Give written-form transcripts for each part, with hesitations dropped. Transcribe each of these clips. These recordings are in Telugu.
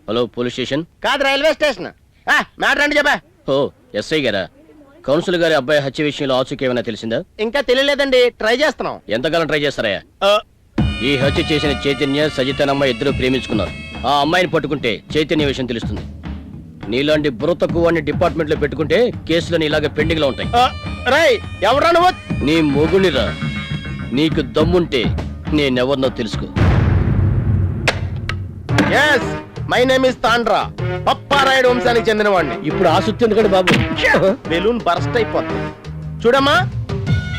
Hello police station. కాదు, రైల్వే స్టేషన్. మ్యాటర్ అంటే చెప్పా. ఓ ఎస్ఐ గారా? కౌన్సిల్ గారి అబ్బాయి హత్య విషయంలో ఆచూకీ ఏమైనా తెలిసిందా? ఇంకా తెలియలేదండి, ట్రై చేస్తున్నాం. ఎంతకాలం ట్రై చేస్తారయ్యా? ఈ హత్య చేసిన చైతన్య సజితనమ్మ ఇద్దరు ప్రేమించుకున్నారు. ఆ అమ్మాయిని పట్టుకుంటే చైతన్య విషయం తెలుస్తుంది. నీలాంటి బుర్ర తక్కువ వాడిని డిపార్ట్మెంట్ లో పెట్టుకుంటే కేసులని ఇలాగే పెండింగ్ లో ఉంటాయి. రై ఎవరా నువ్వు? నీ మొగునిరా. నీకు దమ్ముంటే నేనెవరినో తెలుసుకో. Yes, my name is Tandra, Papparayudu వంశానికి చెందిన వాడిని. ఇప్పుడు ఆసక్తి ఎందుకండి బాబు? బెలూన్ బర్స్ట్ అయిపోతుంది. చూడమ్మా,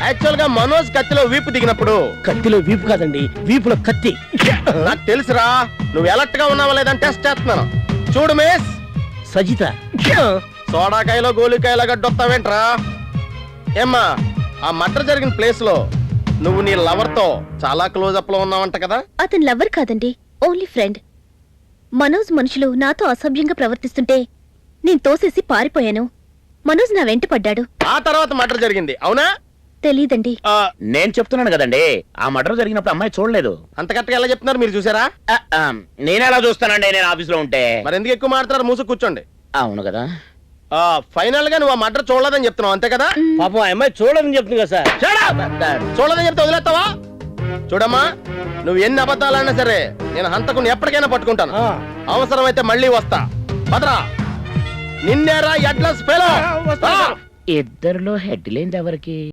యాక్చువల్ గా మనోజ్ కత్తిలో వీపు దిగినప్పుడు. కత్తిలో వీపు కాదండి, వీపులో కత్తి. నాకు తెలుసురా, నువ్వు ఎలర్ట్ గా ఉన్నావా లేదని టెస్ట్ చేస్తున్నాను. చూడు మిస్ సజిత. సోడాకాయలో గోలికాయలో గడ్డొస్తావేంట్రా? ఏమ్మా, ఆ మర్డర్ జరిగిన ప్లేస్ లో నువ్వు నీ లవర్ తో చాలా క్లోజ్ అప్ లో ఉన్నావంట కదా? అతను లవర్ కాదండి, ఓన్లీ ఫ్రెండ్. మనోజ్ మనుషులు నాతో అసభ్యంగా ప్రవర్తిస్తుంటే నేను తోసేసి పారిపోయాను. మనోజ్ నా వెంట పడ్డాడు. ఆ తర్వాత మర్డర్ జరిగింది, అవునా? తెలీదండి. నేను చెప్తున్నాను కదండి, ఆ మర్డర్ జరిగినప్పుడు అమ్మాయి చూడలేదు. అంత కరెక్ట్గా ఎలా చెప్తున్నారు? మీరు చూసారా? నేనెలా చూస్తానండి, నేను ఆఫీస్ లో ఉంటే. మరి ఎందుకు ఎక్కువ మాట్లాడారు? మూసు కూర్చోండి. అవును కదా. ఫైనల్ గా నువ్వు ఆ మర్డర్ చూడలేదని చెప్తున్నావు, అంతే కదా? పాపం ఆ అమ్మాయి చూడదని చెప్తుంది కదా సార్. చూడలేదని చెప్తే వదిలేస్తావా? చూడమ్మా, నువ్వు ఎన్ని అబద్ధాలన్నా సరే నేను హంతకుని ఎప్పటికైనా పట్టుకుంటాను. అవసరమైతే మళ్ళీ వస్తా. భద్రా, నిన్నేరా ఎడ్లస్ ఫెలో. ఇద్దరులో హెడ్ లేని ఎవరికి?